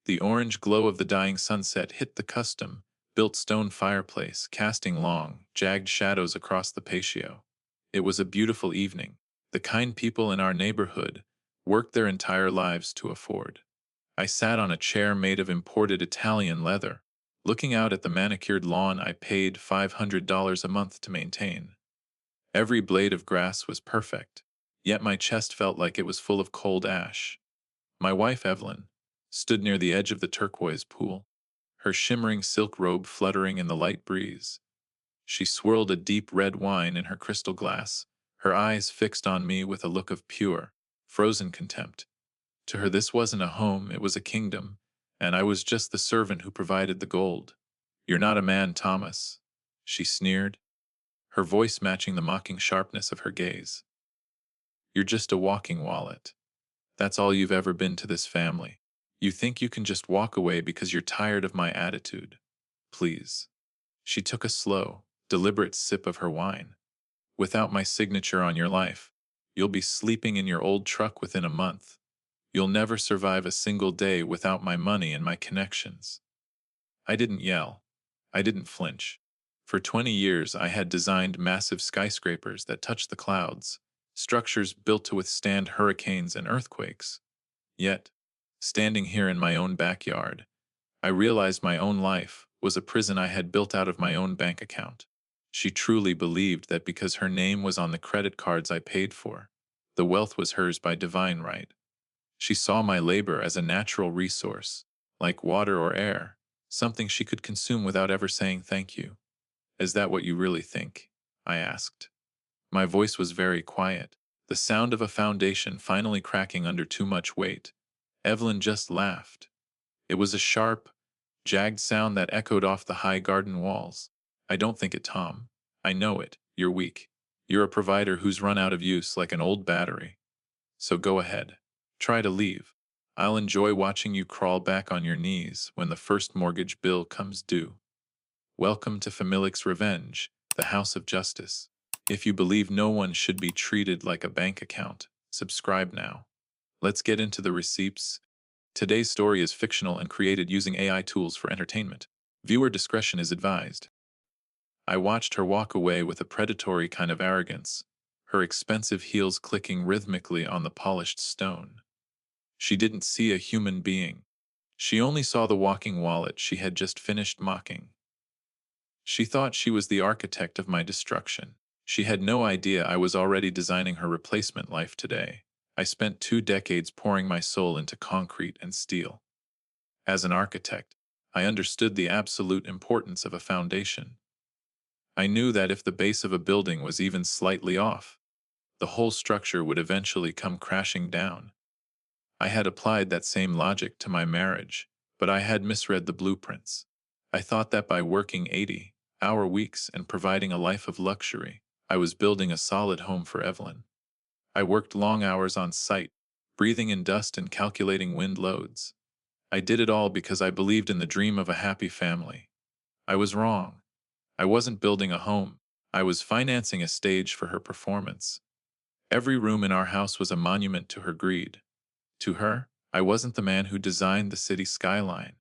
The orange glow of the dying sunset hit the custom-built stone fireplace, casting long, jagged shadows across the patio. It was a beautiful evening. The kind people in our neighborhood worked their entire lives to afford. I sat on a chair made of imported Italian leather, looking out at the manicured lawn I paid $500 a month to maintain. Every blade of grass was perfect, yet my chest felt like it was full of cold ash. My wife, Evelyn, stood near the edge of the turquoise pool, her shimmering silk robe fluttering in the light breeze. She swirled a deep red wine in her crystal glass, her eyes fixed on me with a look of pure, frozen contempt. To her, this wasn't a home, it was a kingdom, and I was just the servant who provided the gold. "You're not a man, Thomas," she sneered, her voice matching the mocking sharpness of her gaze. "You're just a walking wallet. That's all you've ever been to this family. You think you can just walk away because you're tired of my attitude. Please." She took a slow, deliberate sip of her wine. "Without my signature on your life, you'll be sleeping in your old truck within a month. You'll never survive a single day without my money and my connections." I didn't yell. I didn't flinch. For 20 years, I had designed massive skyscrapers that touched the clouds, structures built to withstand hurricanes and earthquakes. Yet, standing here in my own backyard, I realized my own life was a prison I had built out of my own bank account. She truly believed that because her name was on the credit cards I paid for, the wealth was hers by divine right. She saw my labor as a natural resource, like water or air, something she could consume without ever saying thank you. "Is that what you really think?" I asked. My voice was very quiet, the sound of a foundation finally cracking under too much weight. Evelyn just laughed. It was a sharp, jagged sound that echoed off the high garden walls. "I don't think it, Tom. I know it. You're weak. You're a provider who's run out of use like an old battery. So go ahead. Try to leave. I'll enjoy watching you crawl back on your knees when the first mortgage bill comes due." Welcome to FamiliX Revenge, the House of Justice. If you believe no one should be treated like a bank account, subscribe now. Let's get into the receipts. Today's story is fictional and created using AI tools for entertainment. Viewer discretion is advised. I watched her walk away with a predatory kind of arrogance, her expensive heels clicking rhythmically on the polished stone. She didn't see a human being. She only saw the walking wallet she had just finished mocking. She thought she was the architect of my destruction. She had no idea I was already designing her replacement life today. I spent 2 decades pouring my soul into concrete and steel. As an architect, I understood the absolute importance of a foundation. I knew that if the base of a building was even slightly off, the whole structure would eventually come crashing down. I had applied that same logic to my marriage, but I had misread the blueprints. I thought that by working 80-hour weeks and providing a life of luxury, I was building a solid home for Evelyn. I worked long hours on site, breathing in dust and calculating wind loads. I did it all because I believed in the dream of a happy family. I was wrong. I wasn't building a home. I was financing a stage for her performance. Every room in our house was a monument to her greed. To her, I wasn't the man who designed the city skyline.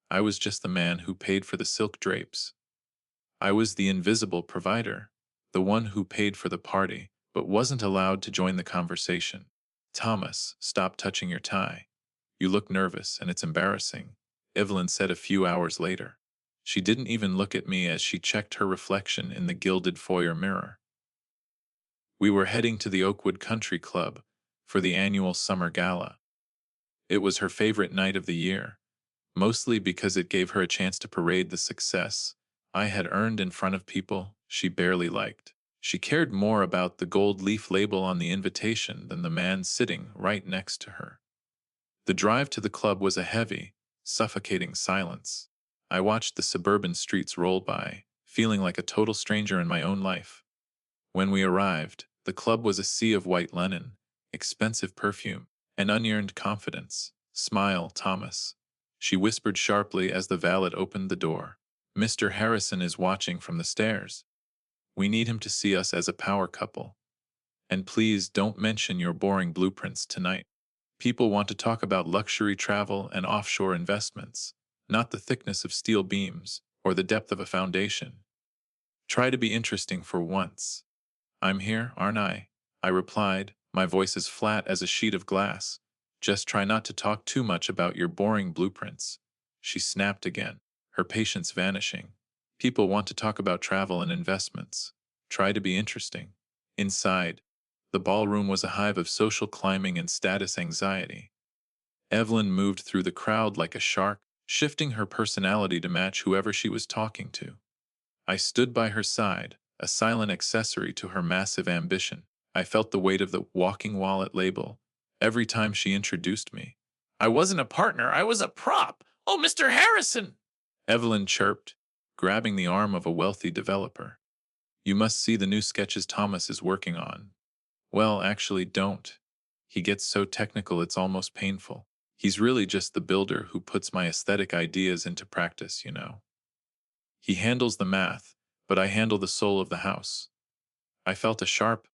I was just the man who paid for the silk drapes. I was the invisible provider, the one who paid for the party, but wasn't allowed to join the conversation. "Thomas, stop touching your tie. You look nervous, and it's embarrassing," Evelyn said a few hours later. She didn't even look at me as she checked her reflection in the gilded foyer mirror. We were heading to the Oakwood Country Club for the annual summer gala. It was her favorite night of the year, mostly because it gave her a chance to parade the success I had earned in front of people she barely liked. She cared more about the gold leaf label on the invitation than the man sitting right next to her. The drive to the club was a heavy, suffocating silence. I watched the suburban streets roll by, feeling like a total stranger in my own life. When we arrived, the club was a sea of white linen, expensive perfume, and unearned confidence. "Smile, Thomas," she whispered sharply as the valet opened the door. "Mr. Harrison is watching from the stairs. We need him to see us as a power couple. And please don't mention your boring blueprints tonight." People want to talk about luxury travel and offshore investments, not the thickness of steel beams or the depth of a foundation. Try to be interesting for once. I'm here, aren't I? I replied, my voice as flat as a sheet of glass. Just try not to talk too much about your boring blueprints. She snapped again, her patience vanishing. People want to talk about travel and investments. Try to be interesting. Inside, the ballroom was a hive of social climbing and status anxiety. Evelyn moved through the crowd like a shark, shifting her personality to match whoever she was talking to. I stood by her side, a silent accessory to her massive ambition. I felt the weight of the walking wallet label every time she introduced me. I wasn't a partner, I was a prop. Oh, Mr. Harrison! Evelyn chirped, grabbing the arm of a wealthy developer. You must see the new sketches Thomas is working on. Well, actually, don't. He gets so technical it's almost painful. He's really just the builder who puts my aesthetic ideas into practice, you know. He handles the math, but I handle the soul of the house. I felt a sharp,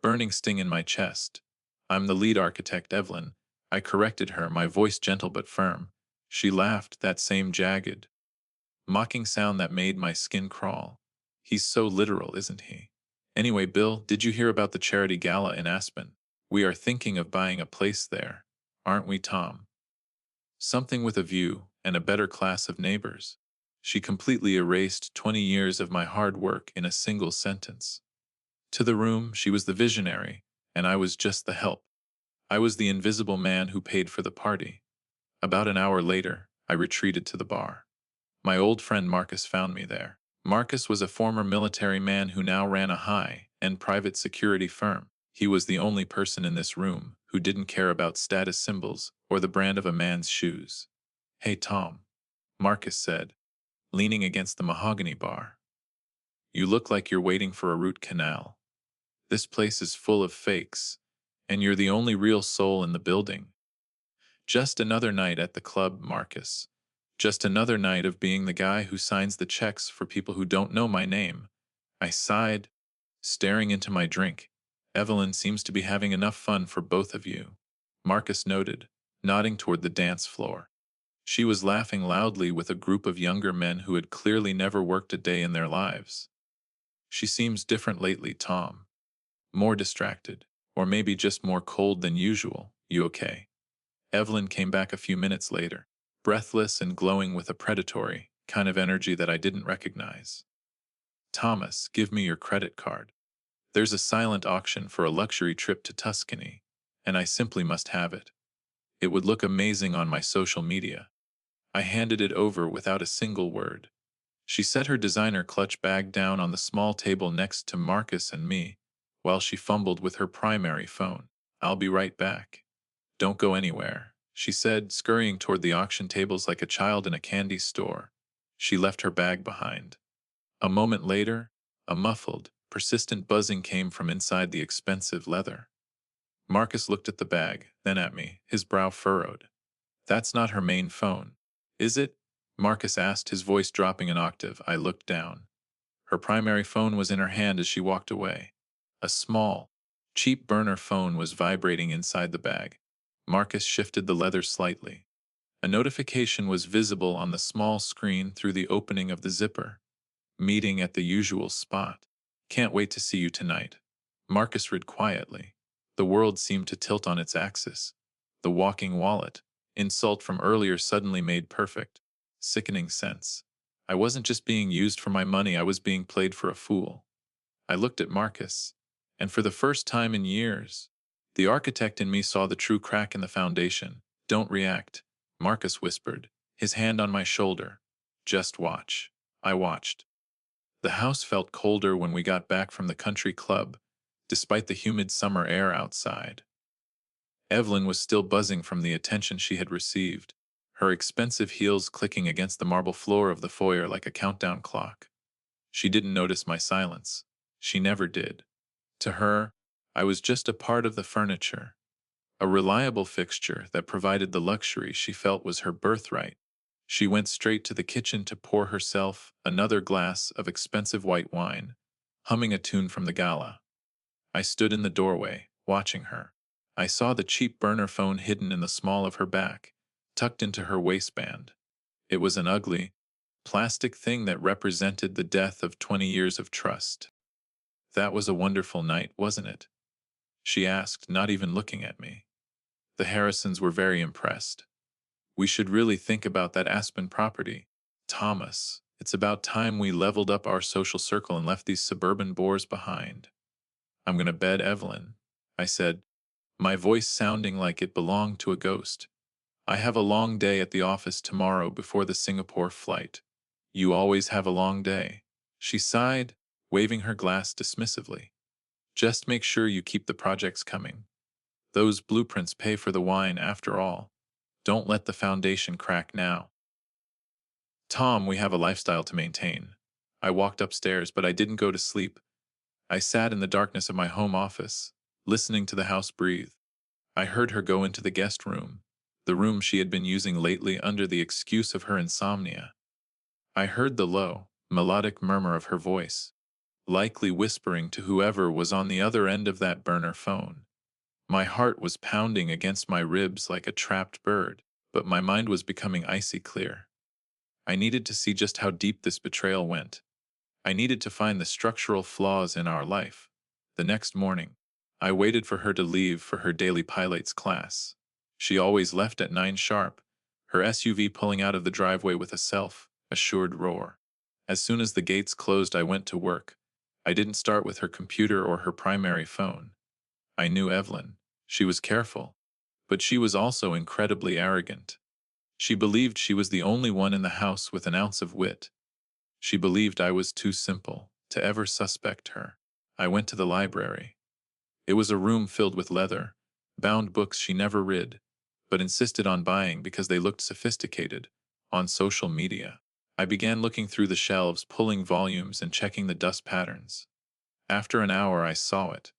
burning sting in my chest. I'm the lead architect, Evelyn. I corrected her, my voice gentle but firm. She laughed, that same jagged, mocking sound that made my skin crawl. He's so literal, isn't he? Anyway, Bill, did you hear about the charity gala in Aspen? We are thinking of buying a place there, aren't we, Tom? Something with a view and a better class of neighbors. She completely erased 20 years of my hard work in a single sentence. To the room, she was the visionary, and I was just the help. I was the invisible man who paid for the party. About an hour later, I retreated to the bar. My old friend Marcus found me there. Marcus was a former military man who now ran a high-end private security firm. He was the only person in this room who didn't care about status symbols or the brand of a man's shoes. Hey, Tom, Marcus said, leaning against the mahogany bar. You look like you're waiting for a root canal. This place is full of fakes, and you're the only real soul in the building. Just another night at the club, Marcus. Just another night of being the guy who signs the checks for people who don't know my name. I sighed, staring into my drink. Evelyn seems to be having enough fun for both of you. Marcus noted, nodding toward the dance floor. She was laughing loudly with a group of younger men who had clearly never worked a day in their lives. She seems different lately, Tom. More distracted, or maybe just more cold than usual. You okay? Evelyn came back a few minutes later, breathless and glowing with a predatory kind of energy that I didn't recognize. Thomas, give me your credit card. There's a silent auction for a luxury trip to Tuscany, and I simply must have it. It would look amazing on my social media. I handed it over without a single word. She set her designer clutch bag down on the small table next to Marcus and me, while she fumbled with her primary phone. I'll be right back. Don't go anywhere, she said, scurrying toward the auction tables like a child in a candy store. She left her bag behind. A moment later, a muffled, persistent buzzing came from inside the expensive leather. Marcus looked at the bag, then at me, his brow furrowed. That's not her main phone, is it? Marcus asked, his voice dropping an octave. I looked down. Her primary phone was in her hand as she walked away. A small, cheap burner phone was vibrating inside the bag. Marcus shifted the leather slightly. A notification was visible on the small screen through the opening of the zipper. Meeting at the usual spot. Can't wait to see you tonight. Marcus read quietly. The world seemed to tilt on its axis. The walking wallet. Insult from earlier suddenly made perfect. Sickening sense. I wasn't just being used for my money, I was being played for a fool. I looked at Marcus, and for the first time in years, the architect in me saw the true crack in the foundation. Don't react, Marcus whispered, his hand on my shoulder. Just watch. I watched. The house felt colder when we got back from the country club, despite the humid summer air outside. Evelyn was still buzzing from the attention she had received, her expensive heels clicking against the marble floor of the foyer like a countdown clock. She didn't notice my silence. She never did. To her, I was just a part of the furniture, a reliable fixture that provided the luxury she felt was her birthright. She went straight to the kitchen to pour herself another glass of expensive white wine, humming a tune from the gala. I stood in the doorway, watching her. I saw the cheap burner phone hidden in the small of her back, tucked into her waistband. It was an ugly, plastic thing that represented the death of 20 years of trust. That was a wonderful night, wasn't it? She asked, not even looking at me. The Harrisons were very impressed. We should really think about that Aspen property. Thomas, it's about time we leveled up our social circle and left these suburban bores behind. I'm going to bed, Evelyn, I said, my voice sounding like it belonged to a ghost. I have a long day at the office tomorrow before the Singapore flight. You always have a long day. She sighed, waving her glass dismissively. Just make sure you keep the projects coming. Those blueprints pay for the wine after all. Don't let the foundation crack now. Tom, we have a lifestyle to maintain. I walked upstairs, but I didn't go to sleep. I sat in the darkness of my home office, listening to the house breathe. I heard her go into the guest room, the room she had been using lately under the excuse of her insomnia. I heard the low, melodic murmur of her voice, likely whispering to whoever was on the other end of that burner phone. My heart was pounding against my ribs like a trapped bird, but my mind was becoming icy clear. I needed to see just how deep this betrayal went. I needed to find the structural flaws in our life. The next morning, I waited for her to leave for her daily pilates class. She always left at 9 sharp, her SUV pulling out of the driveway with a self-assured roar. As soon as the gates closed, I went to work. I didn't start with her computer or her primary phone. I knew Evelyn. She was careful, but she was also incredibly arrogant. She believed she was the only one in the house with an ounce of wit. She believed I was too simple to ever suspect her. I went to the library. It was a room filled with leather-bound books she never read, but insisted on buying because they looked sophisticated on social media. I began looking through the shelves, pulling volumes and checking the dust patterns. After an hour, I saw it.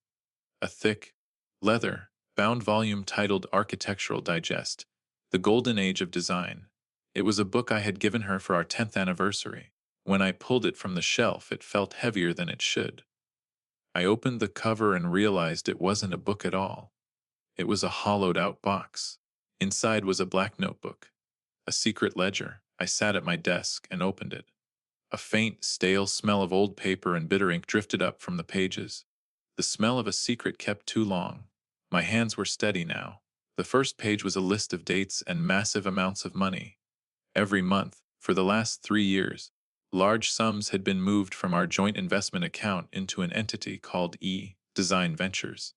A thick, leather-bound volume titled Architectural Digest, The Golden Age of Design. It was a book I had given her for our 10th anniversary. When I pulled it from the shelf, it felt heavier than it should. I opened the cover and realized it wasn't a book at all. It was a hollowed-out box. Inside was a black notebook, a secret ledger. I sat at my desk and opened it. A faint, stale smell of old paper and bitter ink drifted up from the pages. The smell of a secret kept too long. My hands were steady now. The first page was a list of dates and massive amounts of money. Every month, for the last 3 years, large sums had been moved from our joint investment account into an entity called Design Ventures.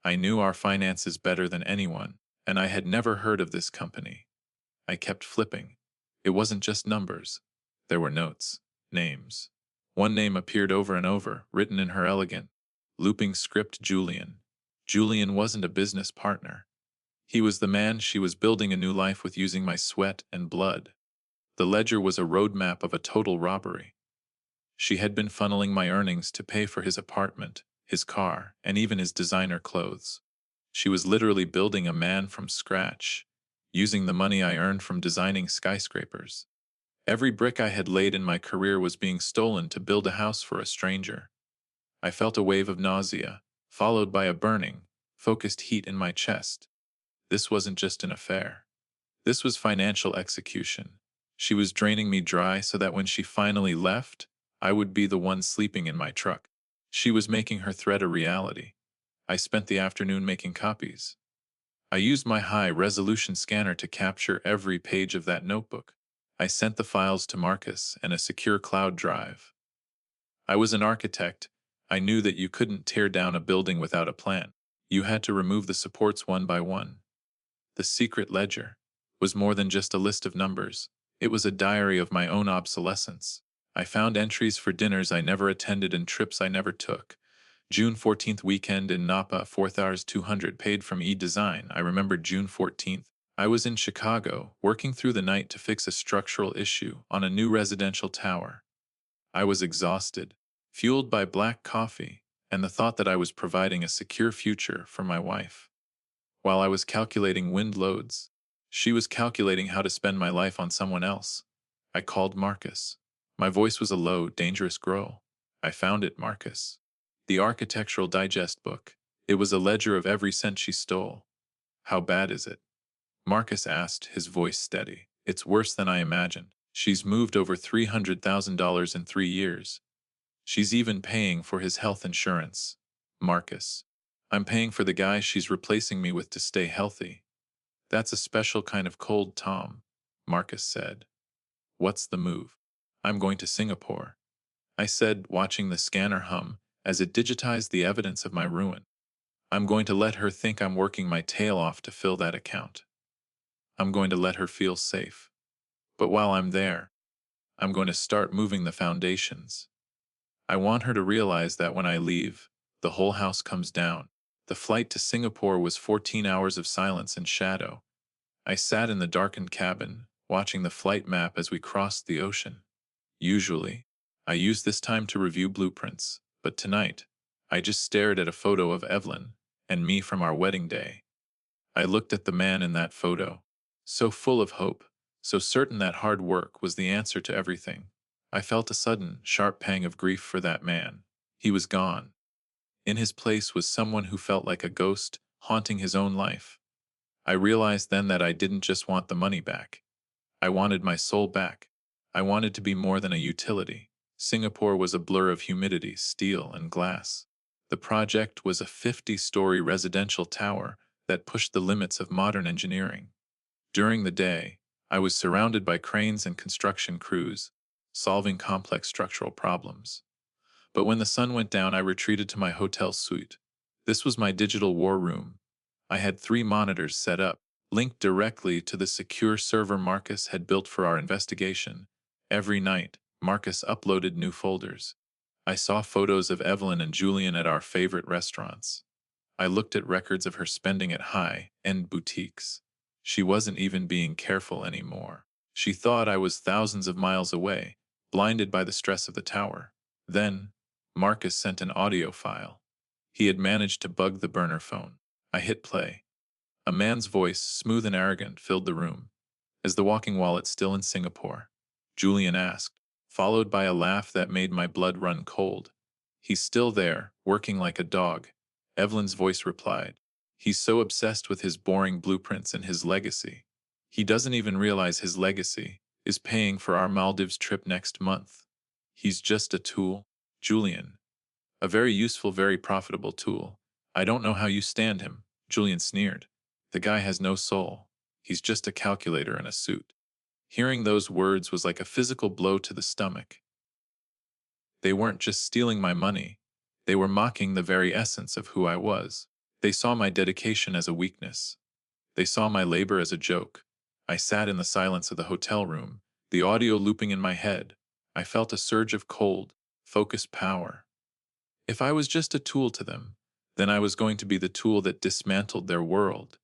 I knew our finances better than anyone, and I had never heard of this company. I kept flipping. It wasn't just numbers. There were notes, names. One name appeared over and over, written in her elegant, looping script: Julian. Julian wasn't a business partner. He was the man she was building a new life with using my sweat and blood. The ledger was a roadmap of a total robbery. She had been funneling my earnings to pay for his apartment, his car, and even his designer clothes. She was literally building a man from scratch, using the money I earned from designing skyscrapers. Every brick I had laid in my career was being stolen to build a house for a stranger. I felt a wave of nausea, followed by a burning, focused heat in my chest. This wasn't just an affair. This was financial execution. She was draining me dry so that when she finally left, I would be the one sleeping in my truck. She was making her threat a reality. I spent the afternoon making copies. I used my high-resolution scanner to capture every page of that notebook. I sent the files to Marcus and a secure cloud drive. I was an architect. I knew that you couldn't tear down a building without a plan. You had to remove the supports one by one. The secret ledger was more than just a list of numbers. It was a diary of my own obsolescence. I found entries for dinners I never attended and trips I never took. June 14th weekend in Napa, 4,200 paid from eDesign. I remembered June 14th. I was in Chicago, working through the night to fix a structural issue on a new residential tower. I was exhausted, fueled by black coffee, and the thought that I was providing a secure future for my wife. While I was calculating wind loads, she was calculating how to spend my life on someone else. I called Marcus. My voice was a low, dangerous growl. I found it, Marcus. The Architectural Digest book. It was a ledger of every cent she stole. How bad is it? Marcus asked, his voice steady. It's worse than I imagined. She's moved over $300,000 in 3 years. She's even paying for his health insurance. Marcus. I'm paying for the guy she's replacing me with to stay healthy. That's a special kind of cold, Tom, Marcus said. What's the move? I'm going to Singapore, I said, watching the scanner hum as it digitized the evidence of my ruin. I'm going to let her think I'm working my tail off to fill that account. I'm going to let her feel safe. But while I'm there, I'm going to start moving the foundations. I want her to realize that when I leave, the whole house comes down. The flight to Singapore was 14 hours of silence and shadow. I sat in the darkened cabin, watching the flight map as we crossed the ocean. Usually, I use this time to review blueprints, but tonight, I just stared at a photo of Evelyn and me from our wedding day. I looked at the man in that photo, so full of hope, so certain that hard work was the answer to everything. I felt a sudden, sharp pang of grief for that man. He was gone. In his place was someone who felt like a ghost, haunting his own life. I realized then that I didn't just want the money back. I wanted my soul back. I wanted to be more than a utility. Singapore was a blur of humidity, steel, and glass. The project was a 50-story residential tower that pushed the limits of modern engineering. During the day, I was surrounded by cranes and construction crews, solving complex structural problems. But when the sun went down, I retreated to my hotel suite. This was my digital war room. I had 3 monitors set up, linked directly to the secure server Marcus had built for our investigation. Every night, Marcus uploaded new folders. I saw photos of Evelyn and Julian at our favorite restaurants. I looked at records of her spending at high-end boutiques. She wasn't even being careful anymore. She thought I was thousands of miles away, blinded by the stress of the tower. Then, Marcus sent an audio file. He had managed to bug the burner phone. I hit play. A man's voice, smooth and arrogant, filled the room. Is the walking wallet still in Singapore? Julian asked, followed by a laugh that made my blood run cold. He's still there, working like a dog. Evelyn's voice replied. He's so obsessed with his boring blueprints and his legacy. He doesn't even realize his legacy is paying for our Maldives trip next month. He's just a tool. Julian. A very useful, very profitable tool. I don't know how you stand him, Julian sneered. The guy has no soul. He's just a calculator in a suit. Hearing those words was like a physical blow to the stomach. They weren't just stealing my money. They were mocking the very essence of who I was. They saw my dedication as a weakness. They saw my labor as a joke. I sat in the silence of the hotel room, the audio looping in my head. I felt a surge of cold, focused power. If I was just a tool to them, then I was going to be the tool that dismantled their world.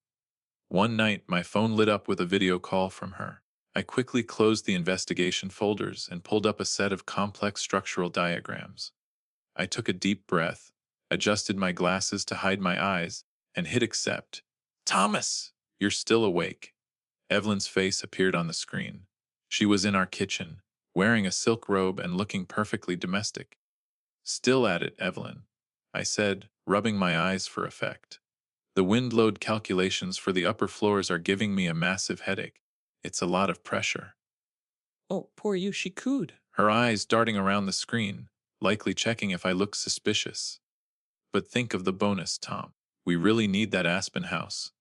One night, my phone lit up with a video call from her. I quickly closed the investigation folders and pulled up a set of complex structural diagrams. I took a deep breath, adjusted my glasses to hide my eyes, and hit accept. Thomas, you're still awake. Evelyn's face appeared on the screen. She was in our kitchen, wearing a silk robe and looking perfectly domestic. Still at it, Evelyn, I said, rubbing my eyes for effect. The wind load calculations for the upper floors are giving me a massive headache. It's a lot of pressure. Oh, poor you, she cooed. Her eyes darting around the screen, likely checking if I looked suspicious. But think of the bonus, Tom. We really need that Aspen house.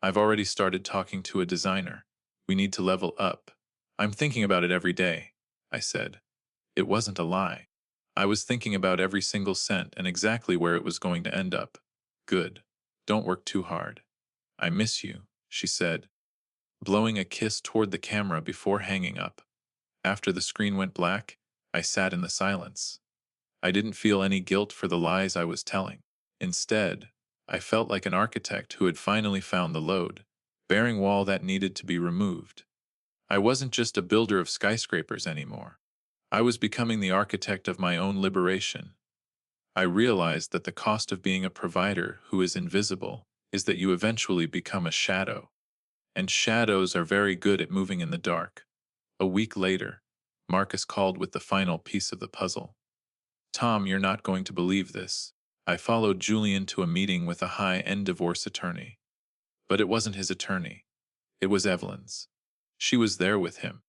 I've already started talking to a designer. We need to level up. I'm thinking about it every day, I said. It wasn't a lie. I was thinking about every single cent and exactly where it was going to end up. Good. Don't work too hard. I miss you, she said, blowing a kiss toward the camera before hanging up. After the screen went black, I sat in the silence. I didn't feel any guilt for the lies I was telling. Instead, I felt like an architect who had finally found the load, bearing wall that needed to be removed. I wasn't just a builder of skyscrapers anymore. I was becoming the architect of my own liberation. I realized that the cost of being a provider who is invisible is that you eventually become a shadow. And shadows are very good at moving in the dark. A week later, Marcus called with the final piece of the puzzle. Tom, you're not going to believe this. I followed Julian to a meeting with a high-end divorce attorney. But it wasn't his attorney. It was Evelyn's. She was there with him,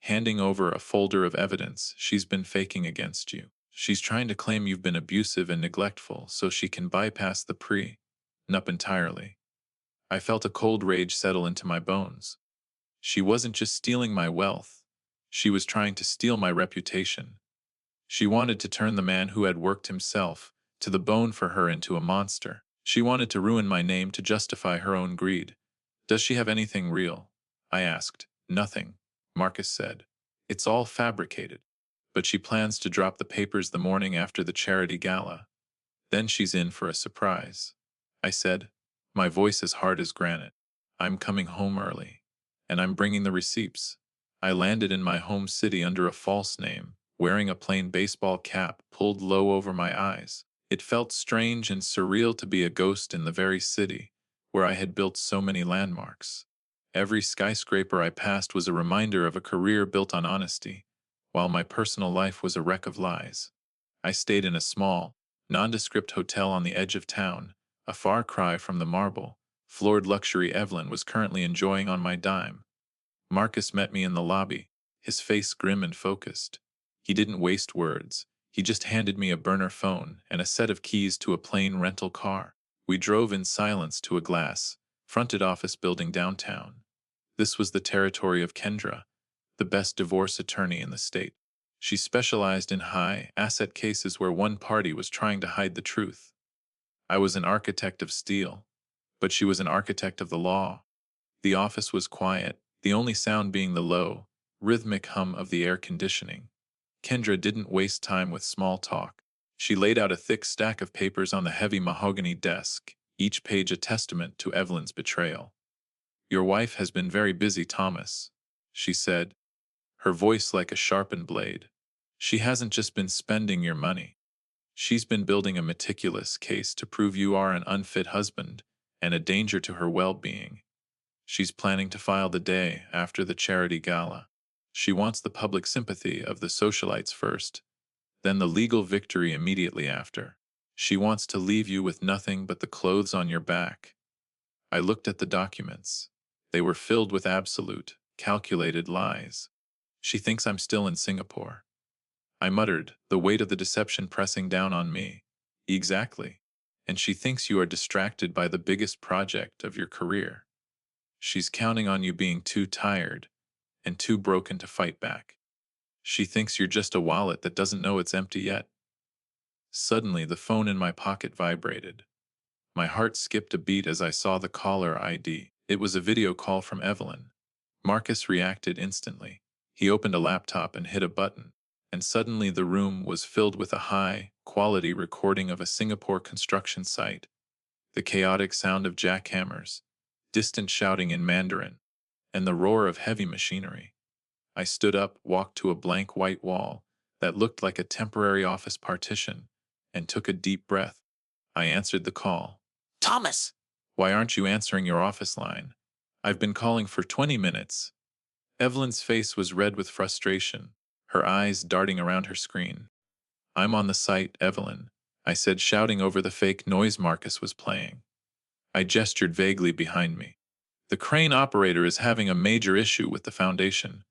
handing over a folder of evidence she's been faking against you. She's trying to claim you've been abusive and neglectful so she can bypass the pre-nup entirely. I felt a cold rage settle into my bones. She wasn't just stealing my wealth. She was trying to steal my reputation. She wanted to turn the man who had worked himself to the bone for her into a monster. She wanted to ruin my name to justify her own greed. Does she have anything real? I asked. Nothing, Marcus said. It's all fabricated. But she plans to drop the papers the morning after the charity gala. Then she's in for a surprise. I said, my voice as hard as granite. I'm coming home early. And I'm bringing the receipts. I landed in my home city under a false name, wearing a plain baseball cap pulled low over my eyes. It felt strange and surreal to be a ghost in the very city where I had built so many landmarks. Every skyscraper I passed was a reminder of a career built on honesty, while my personal life was a wreck of lies. I stayed in a small, nondescript hotel on the edge of town, a far cry from the marble-floored luxury Evelyn was currently enjoying on my dime. Marcus met me in the lobby, his face grim and focused. He didn't waste words. He just handed me a burner phone and a set of keys to a plain rental car. We drove in silence to a glass-fronted office building downtown. This was the territory of Kendra, the best divorce attorney in the state. She specialized in high-asset cases where one party was trying to hide the truth. I was an architect of steel, but she was an architect of the law. The office was quiet, the only sound being the low, rhythmic hum of the air conditioning. Kendra didn't waste time with small talk. She laid out a thick stack of papers on the heavy mahogany desk, each page a testament to Evelyn's betrayal. Your wife has been very busy, Thomas, she said, her voice like a sharpened blade. She hasn't just been spending your money. She's been building a meticulous case to prove you are an unfit husband and a danger to her well-being. She's planning to file the day after the charity gala. She wants the public sympathy of the socialites first, then the legal victory immediately after. She wants to leave you with nothing but the clothes on your back. I looked at the documents. They were filled with absolute, calculated lies. She thinks I'm still in Singapore. I muttered, the weight of the deception pressing down on me. Exactly. And she thinks you are distracted by the biggest project of your career. She's counting on you being too tired and too broken to fight back. She thinks you're just a wallet that doesn't know it's empty yet. Suddenly, the phone in my pocket vibrated. My heart skipped a beat as I saw the caller ID. It was a video call from Evelyn. Marcus reacted instantly. He opened a laptop and hit a button, and suddenly the room was filled with a high-quality recording of a Singapore construction site. The chaotic sound of jackhammers, distant shouting in Mandarin, and the roar of heavy machinery. I stood up, walked to a blank white wall that looked like a temporary office partition, and took a deep breath. I answered the call. Thomas! Why aren't you answering your office line? I've been calling for 20 minutes. Evelyn's face was red with frustration, her eyes darting around her screen. I'm on the site, Evelyn, I said, shouting over the fake noise Marcus was playing. I gestured vaguely behind me. The crane operator is having a major issue with the foundation.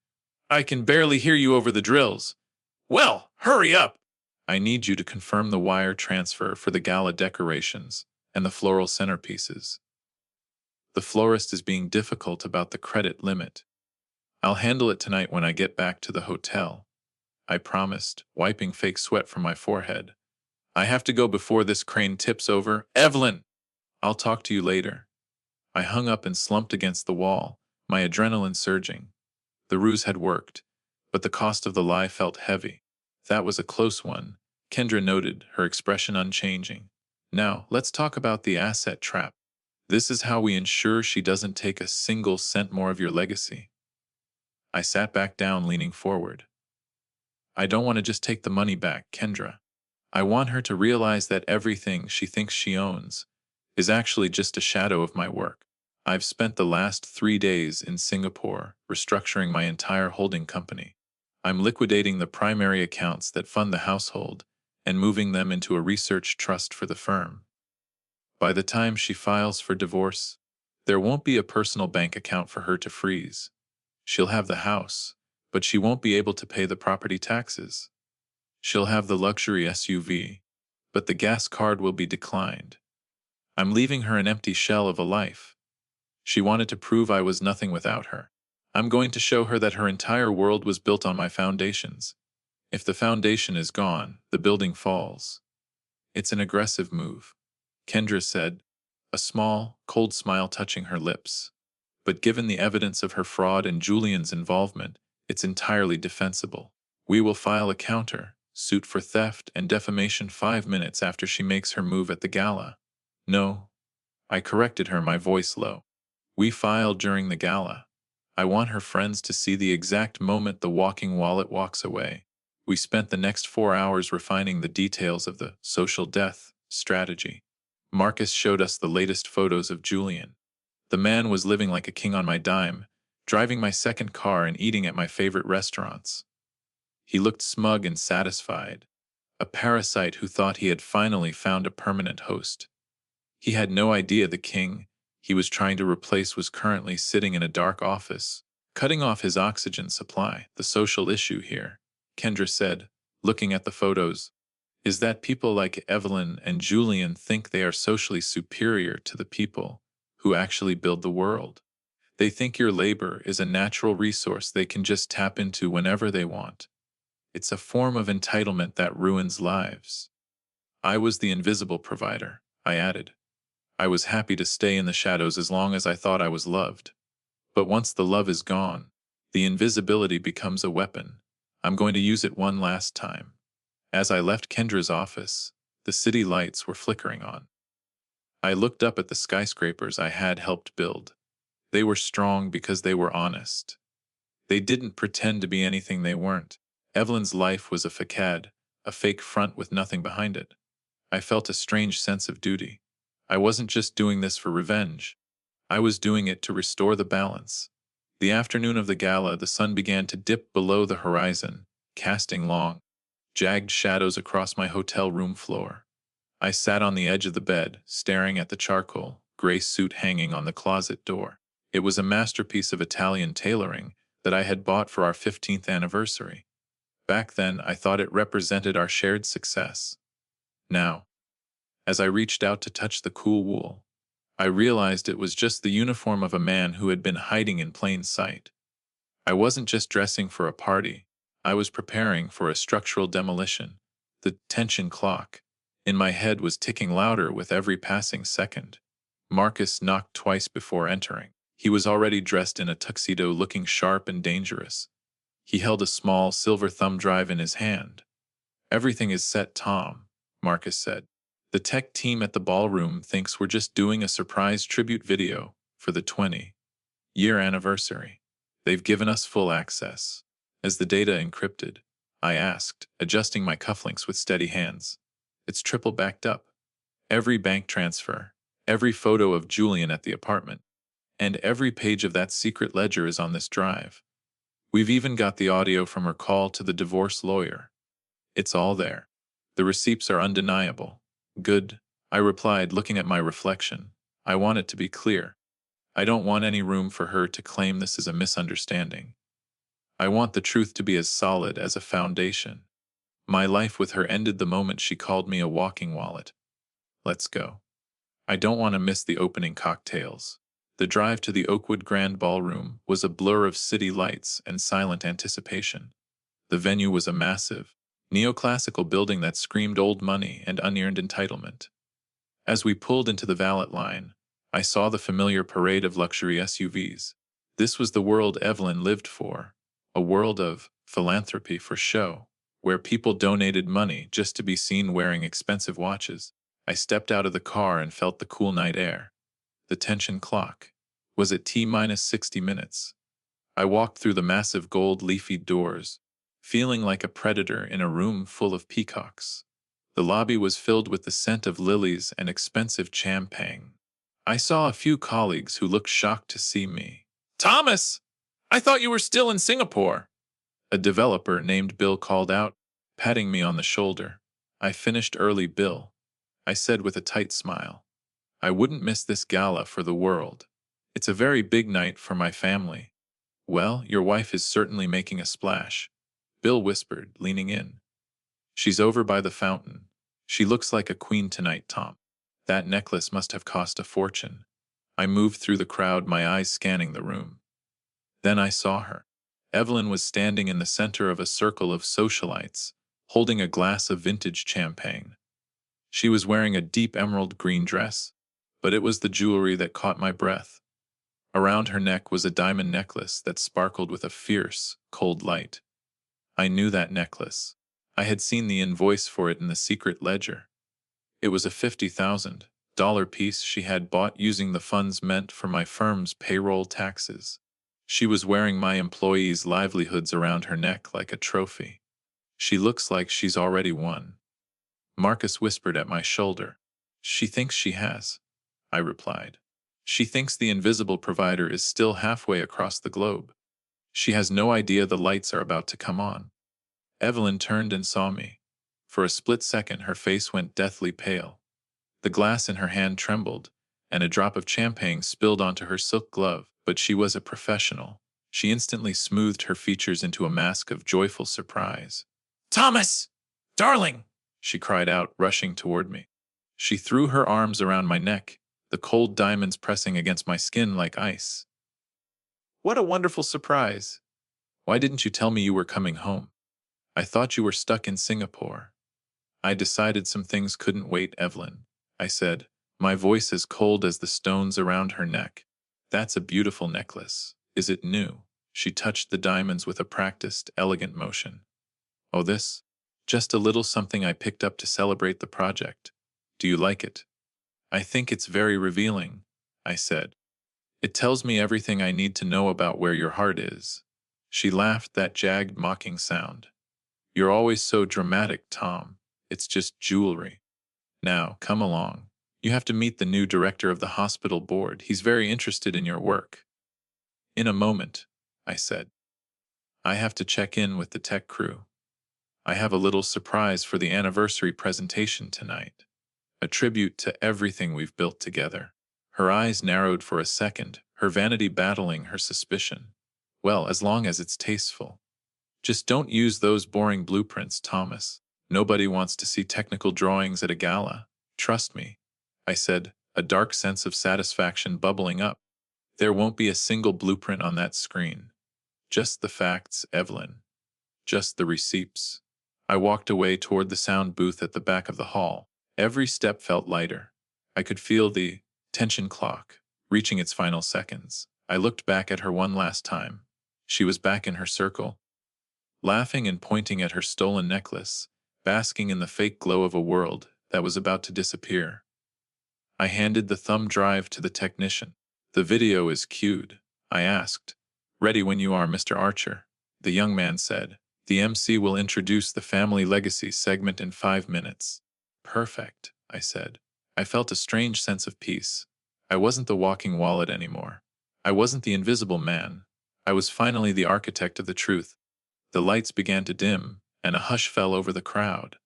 I can barely hear you over the drills. Well, hurry up! I need you to confirm the wire transfer for the gala decorations and the floral centerpieces. The florist is being difficult about the credit limit. I'll handle it tonight when I get back to the hotel, I promised, wiping fake sweat from my forehead. I have to go before this crane tips over. Evelyn! I'll talk to you later. I hung up and slumped against the wall, my adrenaline surging. The ruse had worked, but the cost of the lie felt heavy. That was a close one, Kendra noted, her expression unchanging. Now, let's talk about the asset trap. This is how we ensure she doesn't take a single cent more of your legacy. I sat back down, leaning forward. I don't want to just take the money back, Kendra. I want her to realize that everything she thinks she owns is actually just a shadow of my work. I've spent the last 3 days in Singapore restructuring my entire holding company. I'm liquidating the primary accounts that fund the household and moving them into a research trust for the firm. By the time she files for divorce, there won't be a personal bank account for her to freeze. She'll have the house, but she won't be able to pay the property taxes. She'll have the luxury SUV, but the gas card will be declined. I'm leaving her an empty shell of a life. She wanted to prove I was nothing without her. I'm going to show her that her entire world was built on my foundations. If the foundation is gone, the building falls. It's an aggressive move, Kendra said, a small, cold smile touching her lips. But given the evidence of her fraud and Julian's involvement, it's entirely defensible. We will file a counter suit for theft and defamation 5 minutes after she makes her move at the gala. No, I corrected her, my voice low. We file during the gala. I want her friends to see the exact moment the walking wallet walks away. We spent the next 4 hours refining the details of the social death strategy. Marcus showed us the latest photos of Julian. The man was living like a king on my dime, driving my second car and eating at my favorite restaurants. He looked smug and satisfied, a parasite who thought he had finally found a permanent host. He had no idea the king he was trying to replace was currently sitting in a dark office, cutting off his oxygen supply. The social issue here, Kendra said, looking at the photos, is that people like Evelyn and Julian think they are socially superior to the people who actually build the world. They think your labor is a natural resource they can just tap into whenever they want. It's a form of entitlement that ruins lives. I was the invisible provider, I added. I was happy to stay in the shadows as long as I thought I was loved. But once the love is gone, the invisibility becomes a weapon. I'm going to use it one last time. As I left Kendra's office, the city lights were flickering on. I looked up at the skyscrapers I had helped build. They were strong because they were honest. They didn't pretend to be anything they weren't. Evelyn's life was a facade, a fake front with nothing behind it. I felt a strange sense of duty. I wasn't just doing this for revenge. I was doing it to restore the balance. The afternoon of the gala, the sun began to dip below the horizon, casting long, jagged shadows across my hotel room floor. I sat on the edge of the bed, staring at the charcoal, gray suit hanging on the closet door. It was a masterpiece of Italian tailoring that I had bought for our 15th anniversary. Back then, I thought it represented our shared success. Now, as I reached out to touch the cool wool, I realized it was just the uniform of a man who had been hiding in plain sight. I wasn't just dressing for a party. I was preparing for a structural demolition. The tension clock in my head was ticking louder with every passing second. Marcus knocked twice before entering. He was already dressed in a tuxedo, looking sharp and dangerous. He held a small silver thumb drive in his hand. "Everything is set, Tom," Marcus said. "The tech team at the ballroom thinks we're just doing a surprise tribute video for the 20-year anniversary. They've given us full access." As the data encrypted, I asked, adjusting my cufflinks with steady hands. "It's triple backed up. Every bank transfer, every photo of Julian at the apartment, and every page of that secret ledger is on this drive. We've even got the audio from her call to the divorce lawyer. It's all there. The receipts are undeniable." "Good," I replied, looking at my reflection. "I want it to be clear. I don't want any room for her to claim this is a misunderstanding. I want the truth to be as solid as a foundation. My life with her ended the moment she called me a walking wallet. Let's go. I don't want to miss the opening cocktails." The drive to the Oakwood Grand Ballroom was a blur of city lights and silent anticipation. The venue was a massive, neoclassical building that screamed old money and unearned entitlement. As we pulled into the valet line, I saw the familiar parade of luxury SUVs. This was the world Evelyn lived for, a world of philanthropy for show, where people donated money just to be seen wearing expensive watches. I stepped out of the car and felt the cool night air. The tension clock was at T-minus 60 minutes. I walked through the massive gold leafy doors, feeling like a predator in a room full of peacocks. The lobby was filled with the scent of lilies and expensive champagne. I saw a few colleagues who looked shocked to see me. "Thomas, I thought you were still in Singapore," a developer named Bill called out, patting me on the shoulder. I finished early, Bill, I said with a tight smile. I wouldn't miss this gala for the world. It's a very big night for my family. Well, your wife is certainly making a splash, Bill whispered, leaning in. She's over by the fountain. She looks like a queen tonight, Tom. That necklace must have cost a fortune. I moved through the crowd, my eyes scanning the room. Then I saw her. Evelyn was standing in the center of a circle of socialites, holding a glass of vintage champagne. She was wearing a deep emerald green dress, but it was the jewelry that caught my breath. Around her neck was a diamond necklace that sparkled with a fierce, cold light. I knew that necklace. I had seen the invoice for it in the secret ledger. It was a $50,000 piece she had bought using the funds meant for my firm's payroll taxes. She was wearing my employees' livelihoods around her neck like a trophy. She looks like she's already won. Marcus whispered at my shoulder. She thinks she has, I replied. She thinks the invisible provider is still halfway across the globe. She has no idea the lights are about to come on. Evelyn turned and saw me. For a split second, her face went deathly pale. The glass in her hand trembled, and a drop of champagne spilled onto her silk glove, but she was a professional. She instantly smoothed her features into a mask of joyful surprise. Thomas! Darling! She cried out, rushing toward me. She threw her arms around my neck, the cold diamonds pressing against my skin like ice. What a wonderful surprise! Why didn't you tell me you were coming home? I thought you were stuck in Singapore. I decided some things couldn't wait, Evelyn, I said, my voice as cold as the stones around her neck. That's a beautiful necklace. Is it new? She touched the diamonds with a practiced, elegant motion. Oh, this? Just a little something I picked up to celebrate the project. Do you like it? I think it's very revealing, I said. It tells me everything I need to know about where your heart is. She laughed, that jagged, mocking sound. You're always so dramatic, Tom. It's just jewelry. Now, come along. You have to meet the new director of the hospital board. He's very interested in your work. In a moment, I said. I have to check in with the tech crew. I have a little surprise for the anniversary presentation tonight. A tribute to everything we've built together. Her eyes narrowed for a second, her vanity battling her suspicion. Well, as long as it's tasteful. Just don't use those boring blueprints, Thomas. Nobody wants to see technical drawings at a gala. Trust me, I said, a dark sense of satisfaction bubbling up. There won't be a single blueprint on that screen. Just the facts, Evelyn. Just the receipts. I walked away toward the sound booth at the back of the hall. Every step felt lighter. I could feel the tension clock reaching its final seconds. I looked back at her one last time. She was back in her circle, laughing and pointing at her stolen necklace, basking in the fake glow of a world that was about to disappear. I handed the thumb drive to the technician. The video is cued, I asked. Ready when you are, Mr. Archer, the young man said. The MC will introduce the family legacy segment in 5 minutes. Perfect, I said. I felt a strange sense of peace. I wasn't the walking wallet anymore. I wasn't the invisible man. I was finally the architect of the truth. The lights began to dim, and a hush fell over the crowd.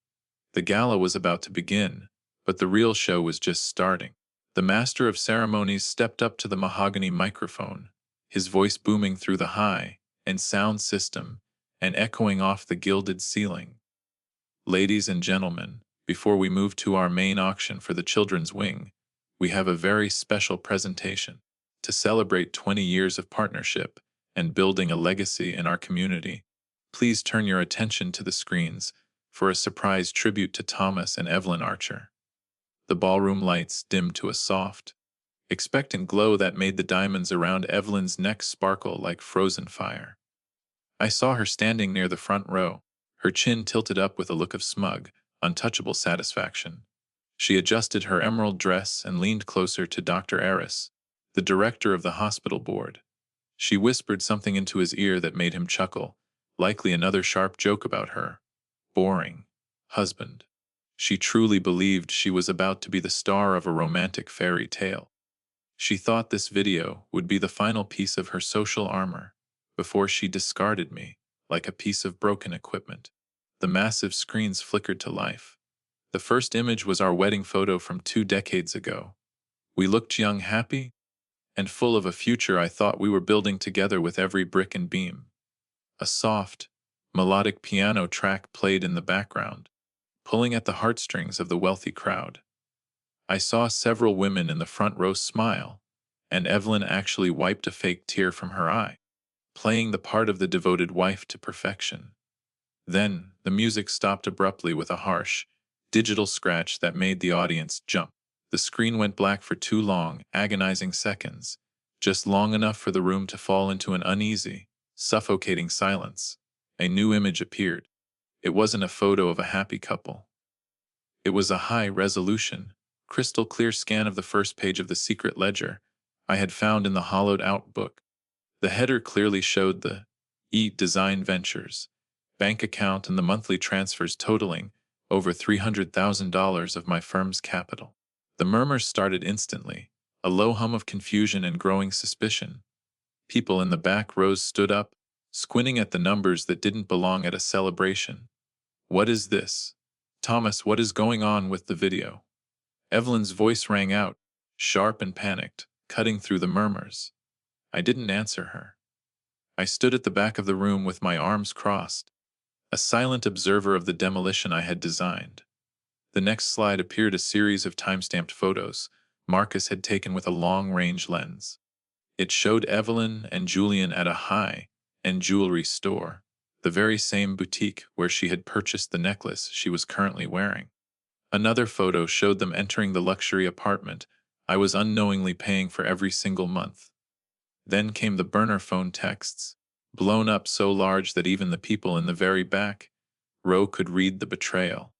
The gala was about to begin, but the real show was just starting. The master of ceremonies stepped up to the mahogany microphone, his voice booming through the high-end sound system and echoing off the gilded ceiling. Ladies and gentlemen, before we move to our main auction for the children's wing, we have a very special presentation to celebrate 20 years of partnership and building a legacy in our community. Please turn your attention to the screens for a surprise tribute to Thomas and Evelyn Archer. The ballroom lights dimmed to a soft, expectant glow that made the diamonds around Evelyn's neck sparkle like frozen fire. I saw her standing near the front row, her chin tilted up with a look of smug, untouchable satisfaction. She adjusted her emerald dress and leaned closer to Dr. Eris, the director of the hospital board. She whispered something into his ear that made him chuckle, likely another sharp joke about her boring husband. She truly believed she was about to be the star of a romantic fairy tale. She thought this video would be the final piece of her social armor before she discarded me like a piece of broken equipment. The massive screens flickered to life. The first image was our wedding photo from 2 decades ago. We looked young, happy, and full of a future I thought we were building together with every brick and beam. A soft, melodic piano track played in the background, pulling at the heartstrings of the wealthy crowd. I saw several women in the front row smile, and Evelyn actually wiped a fake tear from her eye, playing the part of the devoted wife to perfection. Then, the music stopped abruptly with a harsh, digital scratch that made the audience jump. The screen went black for 2 long, agonizing seconds, just long enough for the room to fall into an uneasy, suffocating silence. A new image appeared. It wasn't a photo of a happy couple. It was a high-resolution, crystal-clear scan of the first page of the secret ledger I had found in the hollowed-out book. The header clearly showed the E-Design Ventures bank account and the monthly transfers totaling over $300,000 of my firm's capital. The murmurs started instantly, a low hum of confusion and growing suspicion. People in the back rows stood up, squinting at the numbers that didn't belong at a celebration. "What is this? Thomas, what is going on with the video?" Evelyn's voice rang out, sharp and panicked, cutting through the murmurs. I didn't answer her. I stood at the back of the room with my arms crossed, a silent observer of the demolition I had designed. The next slide appeared a series of time-stamped photos Marcus had taken with a long-range lens. It showed Evelyn and Julian at a high-end jewelry store, the very same boutique where she had purchased the necklace she was currently wearing. Another photo showed them entering the luxury apartment I was unknowingly paying for every single month. Then came the burner phone texts, blown up so large that even the people in the very back row could read the betrayal.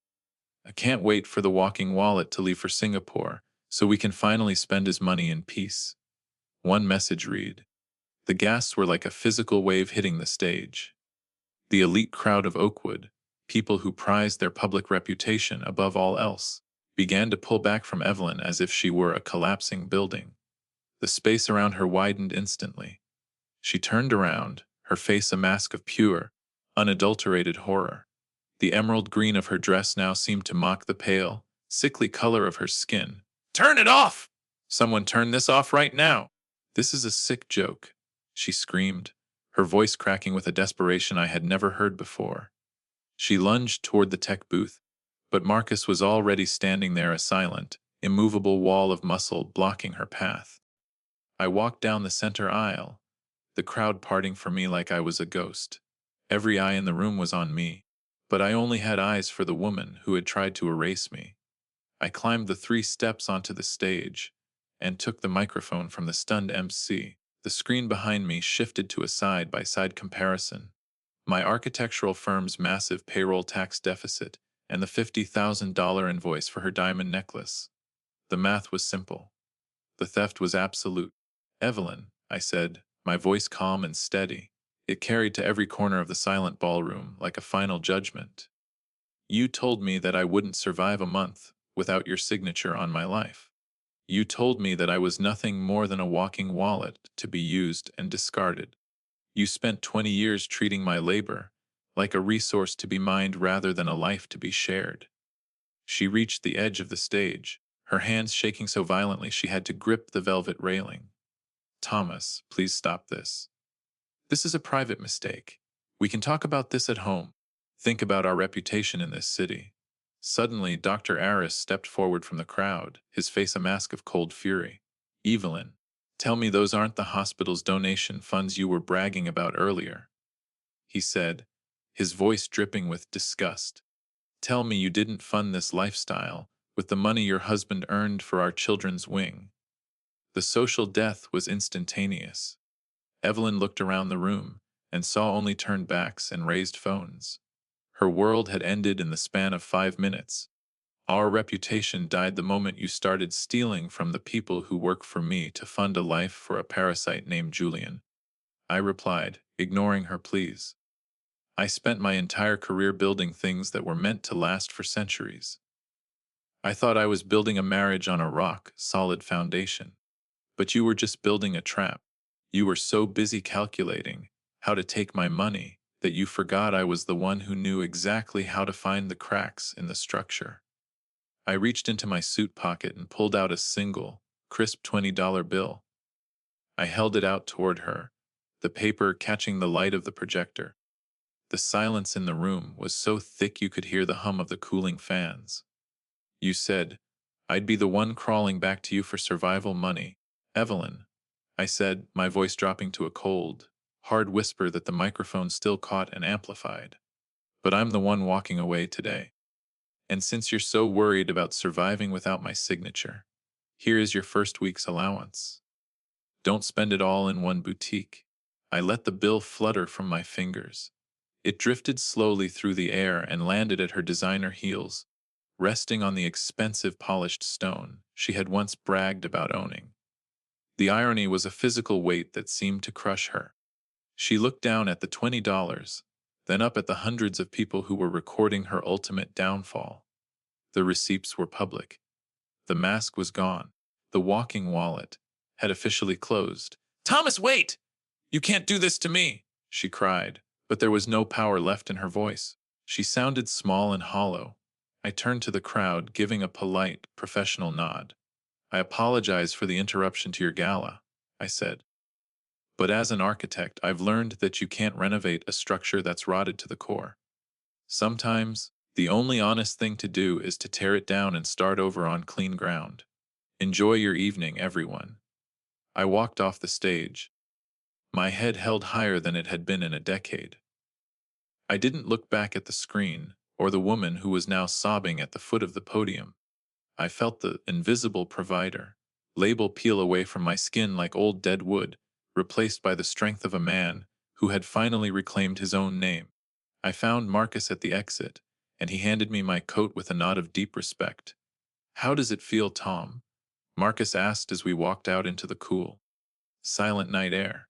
"I can't wait for the walking wallet to leave for Singapore so we can finally spend his money in peace." One message read. The gasps were like a physical wave hitting the stage. The elite crowd of Oakwood, people who prized their public reputation above all else, began to pull back from Evelyn as if she were a collapsing building. The space around her widened instantly. She turned around, her face a mask of pure, unadulterated horror. The emerald green of her dress now seemed to mock the pale, sickly color of her skin. "Turn it off! Someone turn this off right now! This is a sick joke," she screamed, her voice cracking with a desperation I had never heard before. She lunged toward the tech booth, but Marcus was already standing there, a silent, immovable wall of muscle blocking her path. I walked down the center aisle, the crowd parting for me like I was a ghost. Every eye in the room was on me, but I only had eyes for the woman who had tried to erase me. I climbed the 3 steps onto the stage and took the microphone from the stunned MC. The screen behind me shifted to a side-by-side comparison. My architectural firm's massive payroll tax deficit and the $50,000 invoice for her diamond necklace. The math was simple. The theft was absolute. "Evelyn," I said, my voice calm and steady. It carried to every corner of the silent ballroom like a final judgment. "You told me that I wouldn't survive a month without your signature on my life. You told me that I was nothing more than a walking wallet to be used and discarded. You spent 20 years treating my labor like a resource to be mined rather than a life to be shared." She reached the edge of the stage, her hands shaking so violently she had to grip the velvet railing. "Thomas, please stop this. This is a private mistake. We can talk about this at home. Think about our reputation in this city." Suddenly, Dr. Aris stepped forward from the crowd, his face a mask of cold fury. "Evelyn, tell me those aren't the hospital's donation funds you were bragging about earlier," he said, his voice dripping with disgust. "Tell me you didn't fund this lifestyle with the money your husband earned for our children's wing." The social death was instantaneous. Evelyn looked around the room and saw only turned backs and raised phones. Her world had ended in the span of 5 minutes. "Our reputation died the moment you started stealing from the people who work for me to fund a life for a parasite named Julian," I replied, ignoring her pleas. "I spent my entire career building things that were meant to last for centuries. I thought I was building a marriage on a rock-solid foundation. But you were just building a trap. You were so busy calculating how to take my money that you forgot I was the one who knew exactly how to find the cracks in the structure." I reached into my suit pocket and pulled out a single, crisp $20 bill. I held it out toward her, the paper catching the light of the projector. The silence in the room was so thick you could hear the hum of the cooling fans. You said, "I'd be the one crawling back to you for survival money." Evelyn, I said, my voice dropping to a cold, hard whisper that the microphone still caught and amplified. "But I'm the one walking away today. And since you're so worried about surviving without my signature, here is your first week's allowance. Don't spend it all in one boutique." I let the bill flutter from my fingers. It drifted slowly through the air and landed at her designer heels, resting on the expensive polished stone she had once bragged about owning. The irony was a physical weight that seemed to crush her. She looked down at the $20, then up at the hundreds of people who were recording her ultimate downfall. The receipts were public. The mask was gone. The walking wallet had officially closed. "Thomas, wait! You can't do this to me!" she cried, but there was no power left in her voice. She sounded small and hollow. I turned to the crowd, giving a polite, professional nod. "I apologize for the interruption to your gala," I said. "But as an architect, I've learned that you can't renovate a structure that's rotted to the core. Sometimes, the only honest thing to do is to tear it down and start over on clean ground. Enjoy your evening, everyone." I walked off the stage, my head held higher than it had been in a decade. I didn't look back at the screen or the woman who was now sobbing at the foot of the podium. I felt the invisible provider label peel away from my skin like old dead wood, replaced by the strength of a man who had finally reclaimed his own name. I found Marcus at the exit, and he handed me my coat with a nod of deep respect. "How does it feel, Tom?" Marcus asked as we walked out into the cool, silent night air.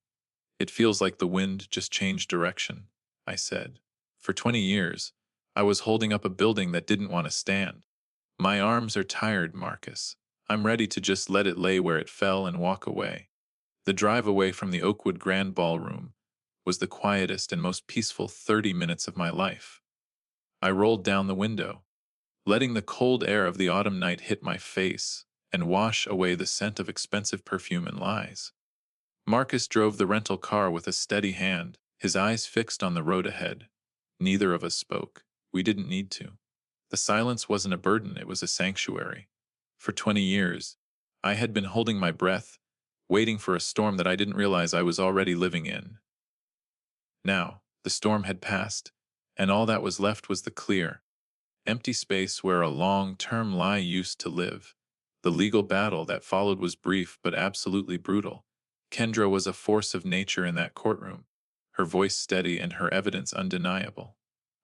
"It feels like the wind just changed direction," I said. "For 20 years, I was holding up a building that didn't want to stand. My arms are tired, Marcus. I'm ready to just let it lay where it fell and walk away." The drive away from the Oakwood Grand Ballroom was the quietest and most peaceful 30 minutes of my life. I rolled down the window, letting the cold air of the autumn night hit my face and wash away the scent of expensive perfume and lies. Marcus drove the rental car with a steady hand, his eyes fixed on the road ahead. Neither of us spoke. We didn't need to. The silence wasn't a burden, it was a sanctuary. For 20 years, I had been holding my breath, waiting for a storm that I didn't realize I was already living in. Now, the storm had passed, and all that was left was the clear, empty space where a long-term lie used to live. The legal battle that followed was brief but absolutely brutal. Kendra was a force of nature in that courtroom, her voice steady and her evidence undeniable.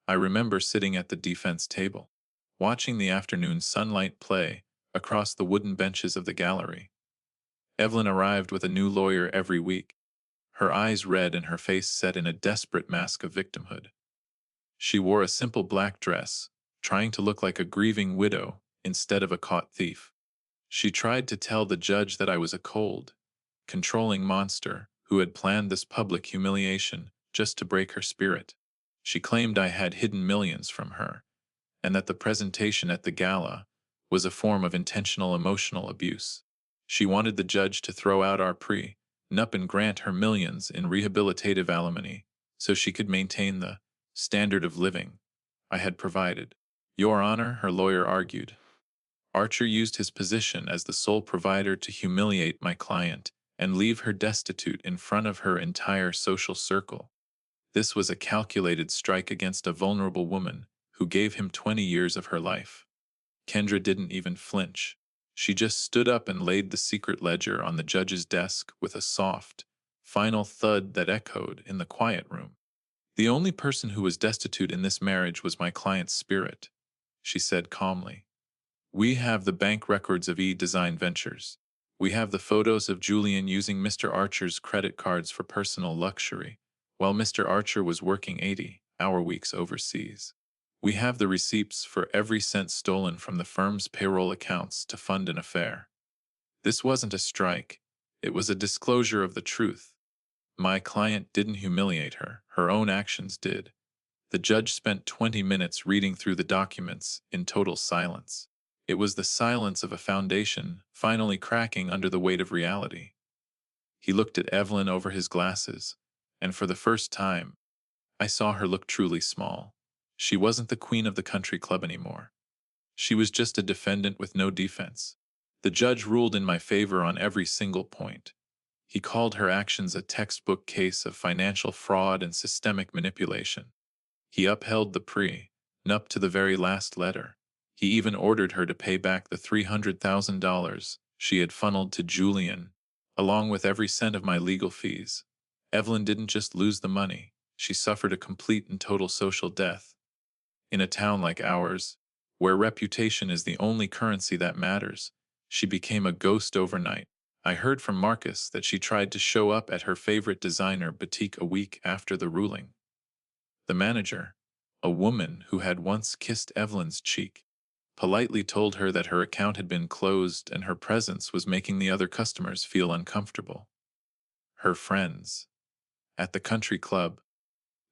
I remember sitting at the defense table, watching the afternoon sunlight play across the wooden benches of the gallery. Evelyn arrived with a new lawyer every week, her eyes red and her face set in a desperate mask of victimhood. She wore a simple black dress, trying to look like a grieving widow instead of a caught thief. She tried to tell the judge that I was a cold, controlling monster who had planned this public humiliation just to break her spirit. She claimed I had hidden millions from her, and that the presentation at the gala was a form of intentional emotional abuse. She wanted the judge to throw out our nup and grant her millions in rehabilitative alimony so she could maintain the standard of living I had provided. "Your Honor," her lawyer argued, "Archer used his position as the sole provider to humiliate my client and leave her destitute in front of her entire social circle. This was a calculated strike against a vulnerable woman who gave him 20 years of her life." Kendra didn't even flinch. She just stood up and laid the secret ledger on the judge's desk with a soft, final thud that echoed in the quiet room. "The only person who was destitute in this marriage was my client's spirit," she said calmly. "We have the bank records of E-Design Ventures. We have the photos of Julian using Mr. Archer's credit cards for personal luxury, while Mr. Archer was working 80-hour weeks overseas. We have the receipts for every cent stolen from the firm's payroll accounts to fund an affair. This wasn't a strike. It was a disclosure of the truth. My client didn't humiliate her. Her own actions did." The judge spent 20 minutes reading through the documents in total silence. It was the silence of a foundation finally cracking under the weight of reality. He looked at Evelyn over his glasses, and for the first time, I saw her look truly small. She wasn't the queen of the country club anymore. She was just a defendant with no defense. The judge ruled in my favor on every single point. He called her actions a textbook case of financial fraud and systemic manipulation. He upheld the prenup to the very last letter. He even ordered her to pay back the $300,000 she had funneled to Julian, along with every cent of my legal fees. Evelyn didn't just lose the money, she suffered a complete and total social death. In a town like ours, where reputation is the only currency that matters, she became a ghost overnight. I heard from Marcus that she tried to show up at her favorite designer boutique a week after the ruling. The manager, a woman who had once kissed Evelyn's cheek, politely told her that her account had been closed and her presence was making the other customers feel uncomfortable. Her friends, at the country club,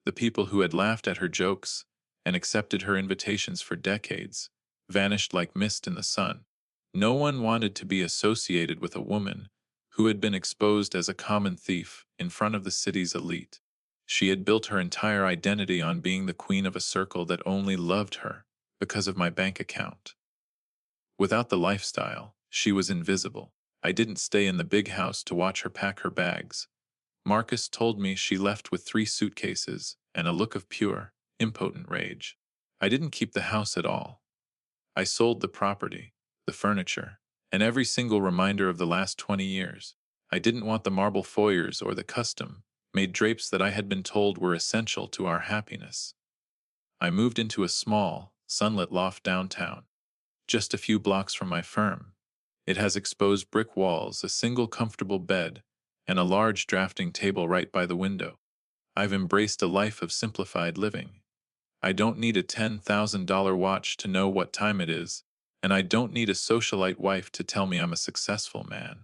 the people who had laughed at her jokes and accepted her invitations for decades, vanished like mist in the sun. No one wanted to be associated with a woman who had been exposed as a common thief in front of the city's elite. She had built her entire identity on being the queen of a circle that only loved her because of my bank account. Without the lifestyle, she was invisible. I didn't stay in the big house to watch her pack her bags. Marcus told me she left with 3 suitcases and a look of pure, impotent rage. I didn't keep the house at all. I sold the property, the furniture, and every single reminder of the last 20 years. I didn't want the marble foyers or the custom-made drapes that I had been told were essential to our happiness. I moved into a small, sunlit loft downtown, just a few blocks from my firm. It has exposed brick walls, a single comfortable bed, and a large drafting table right by the window. I've embraced a life of simplified living. I don't need a $10,000 watch to know what time it is, and I don't need a socialite wife to tell me I'm a successful man.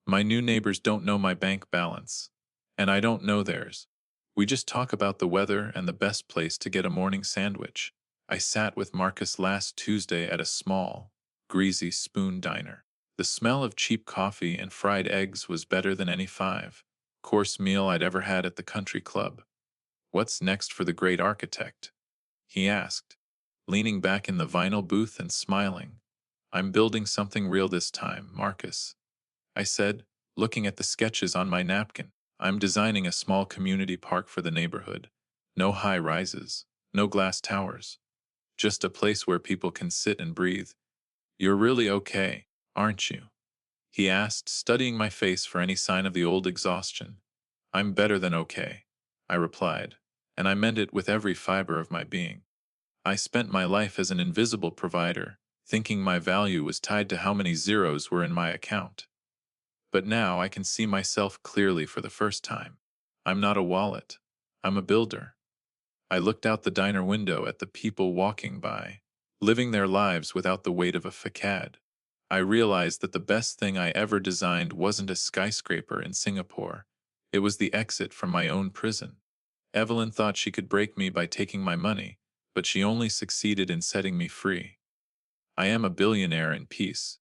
My new neighbors don't know my bank balance, and I don't know theirs. We just talk about the weather and the best place to get a morning sandwich. I sat with Marcus last Tuesday at a small, greasy spoon diner. The smell of cheap coffee and fried eggs was better than any 5-course meal I'd ever had at the country club. "What's next for the great architect?" he asked, leaning back in the vinyl booth and smiling. "I'm building something real this time, Marcus," I said, looking at the sketches on my napkin. "I'm designing a small community park for the neighborhood. No high rises, no glass towers. Just a place where people can sit and breathe." "You're really okay, aren't you?" he asked, studying my face for any sign of the old exhaustion. "I'm better than okay," I replied, and I meant it with every fiber of my being. I spent my life as an invisible provider, thinking my value was tied to how many zeros were in my account. But now I can see myself clearly for the first time. I'm not a wallet. I'm a builder. I looked out the diner window at the people walking by, living their lives without the weight of a facade. I realized that the best thing I ever designed wasn't a skyscraper in Singapore. It was the exit from my own prison. Evelyn thought she could break me by taking my money, but she only succeeded in setting me free. I am a billionaire in peace,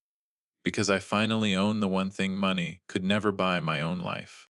because I finally own the one thing money could never buy: my own life.